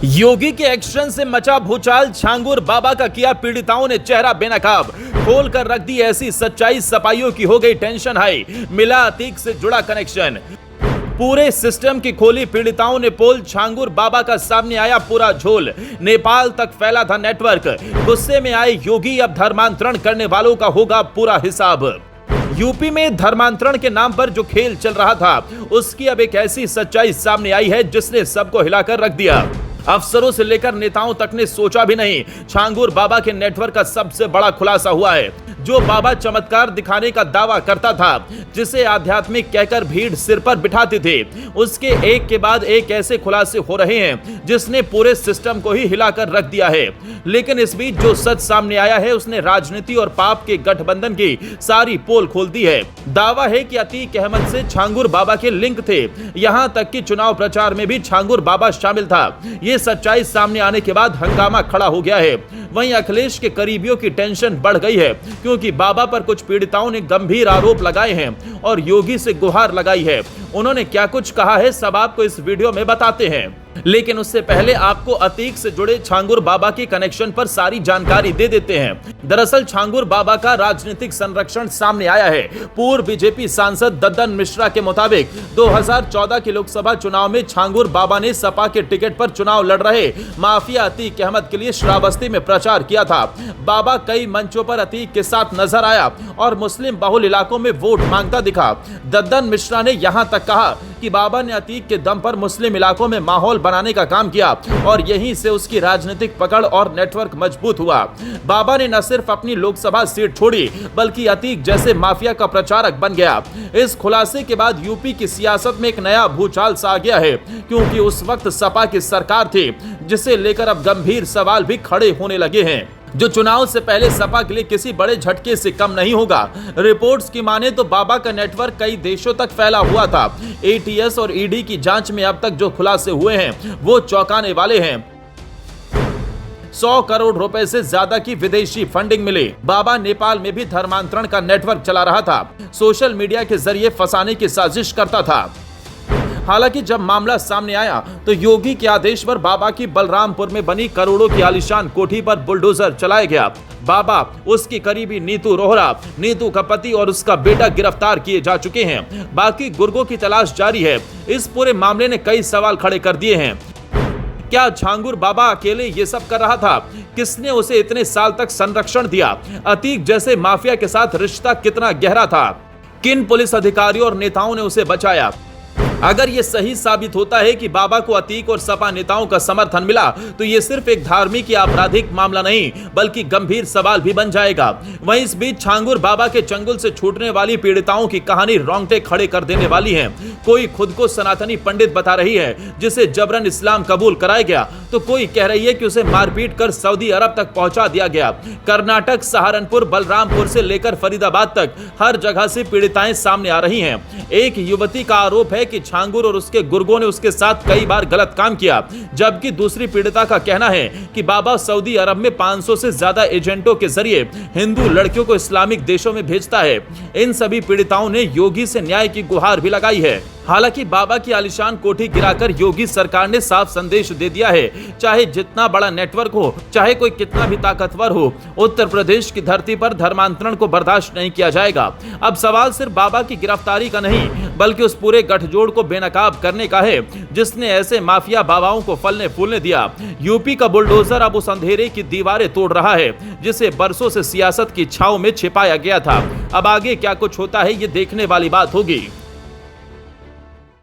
योगी के एक्शन से मचा भूचाल, छांगुर बाबा का किया पीड़िताओं ने चेहरा बेनकाब, खोल कर रख दी ऐसी सच्चाई, सपाइयों की हो गई टेंशन हाई, मिला अतीक से जुड़ा कनेक्शन। पूरे सिस्टम की खोली पीड़िताओं ने पोल, छांगुर बाबा का सामने आया पूरा झोल, नेपाल तक फैला था नेटवर्क। गुस्से में आए योगी, अब धर्मांतरण करने वालों का होगा पूरा हिसाब। यूपी में धर्मांतरण के नाम पर जो खेल चल रहा था, उसकी अब एक ऐसी सच्चाई सामने आई है जिसने सबको हिलाकर रख दिया। अफसरों से लेकर नेताओं तक ने सोचा भी नहीं, छांगुर बाबा के नेटवर्क का सबसे बड़ा खुलासा हुआ है। जो बाबा चमत्कार दिखाने का दावा करता था, जिसे आध्यात्मिक कहकर भीड़ सिर पर बिठाती थी, उसके एक के बाद एक ऐसे खुलासे हो रहे हैं जिसने पूरे सिस्टम को ही हिलाकर रख दिया है। लेकिन इस बीच जो सच सामने आया है, उसने राजनीति और पाप के गठबंधन की सारी पोल खोल दी है। दावा है कि अतीक अहमद से छांगुर बाबा के लिंक थे, यहां तक कि चुनाव प्रचार में भी छांगुर बाबा शामिल था। ये सच्चाई सामने आने के बाद हंगामा खड़ा हो गया है। वहीं अखिलेश के करीबियों की टेंशन बढ़ गई है, क्योंकि बाबा पर कुछ पीड़िताओं ने गंभीर आरोप लगाए हैं और योगी से गुहार लगाई है। उन्होंने क्या कुछ कहा है, सब आपको इस वीडियो में बताते हैं। लेकिन उससे पहले आपको अतीक से जुड़े छांगुर बाबा के कनेक्शन पर सारी जानकारी दे देते हैं। दरअसल छांगुर बाबा का राजनीतिक संरक्षण सामने आया है। पूर्व बीजेपी सांसद दद्दन मिश्रा के मुताबिक 2014 के लोकसभा चुनाव में छांगुर बाबा ने सपा के टिकट पर चुनाव लड़ रहे माफिया अतीक अहमद के लिए श्रावस्ती में प्रचार किया था। बाबा कई मंचों पर अतीक के साथ नजर आया और मुस्लिम बहुल इलाकों में वोट मांगता दिखा। दद्दन मिश्रा ने यहां तक कहा कि बाबा ने अतीक के दम पर मुस्लिम इलाकों में माहौल बनाने का काम किया और यहीं से उसकी राजनीतिक पकड़ और नेटवर्क मजबूत हुआ। बाबा ने न सिर्फ अपनी लोकसभा सीट छोड़ी, बल्कि अतीक जैसे माफिया का प्रचारक बन गया। इस खुलासे के बाद यूपी की सियासत में एक नया भूचाल सा आ गया है, क्योंकि उस वक्त सपा की सरकार थी, जिसे लेकर अब गंभीर सवाल भी खड़े होने लगे हैं, जो चुनाव से पहले सपा के लिए किसी बड़े झटके से कम नहीं होगा। रिपोर्ट्स की माने तो बाबा का नेटवर्क कई देशों तक फैला हुआ था। एटीएस और ईडी की जांच में अब तक जो खुलासे हुए हैं, वो चौंकाने वाले हैं। 100 करोड़ रुपए से ज्यादा की विदेशी फंडिंग मिली। बाबा नेपाल में भी धर्मांतरण का नेटवर्क चला रहा था, सोशल मीडिया के जरिए फंसाने की साजिश करता था। हालांकि जब मामला सामने आया तो योगी के आदेश पर बाबा की बलरामपुर में बनी करोड़ों की आलीशान कोठी पर बुलडोजर चलाया गया। बाबा, उसकी करीबी नीतू रोहरा, नीतू का पति और उसका बेटा गिरफ्तार किए जा चुके हैं। बाकी गुर्गों की तलाश जारी है। इस पूरे मामले ने कई सवाल खड़े कर दिए हैं। क्या छांगुर बाबा अकेले ये सब कर रहा था? किसने उसे इतने साल तक संरक्षण दिया? अतीक जैसे माफिया के साथ रिश्ता कितना गहरा था? किन पुलिस अधिकारियों और नेताओं ने उसे बचाया? अगर ये सही साबित होता है कि बाबा को अतीक और सपा नेताओं का समर्थन मिला, तो ये सिर्फ एक धार्मिक या आपराधिक मामला नहीं, बल्कि गंभीर सवाल भी बन जाएगा। वहीं इस बीच छांगुर बाबा के चंगुल से छूटने वाली पीड़िताओं की कहानी रोंगटे खड़े कर देने वाली है। कोई खुद को सनातनी पंडित बता रही है, जिसे जबरन इस्लाम कबूल कराया गया, तो कोई कह रही है कि उसे मारपीट कर सऊदी अरब तक पहुंचा दिया गया। कर्नाटक, सहारनपुर, बलरामपुर से लेकर फरीदाबाद तक हर जगह से पीड़िताएं सामने आ रही हैं। एक युवती का आरोप है कि छांगुर और उसके गुर्गों ने उसके साथ कई बार गलत काम किया, जबकि दूसरी पीड़िता का कहना है कि बाबा सऊदी अरब में 500 से ज्यादा एजेंटों के जरिए हिंदू लड़कियों को इस्लामिक देशों में भेजता है। इन सभी पीड़िताओं ने योगी से न्याय की गुहार भी लगाई है। हालांकि बाबा की आलीशान कोठी गिराकर योगी सरकार ने साफ संदेश दे दिया है, चाहे जितना बड़ा नेटवर्क हो, चाहे कोई कितना भी ताकतवर हो, उत्तर प्रदेश की धरती पर धर्मांतरण को बर्दाश्त नहीं किया जाएगा। अब सवाल सिर्फ बाबा की गिरफ्तारी का नहीं, बल्कि उस पूरे गठजोड़ को बेनकाब करने का है, जिसने ऐसे माफिया बाबाओं को फलने फूलने दिया। यूपी का बुलडोजर अब उस अंधेरे की दीवारें तोड़ रहा है, जिसे बरसों से सियासत की छाव में छिपाया गया था। अब आगे क्या कुछ होता है, ये देखने वाली बात होगी।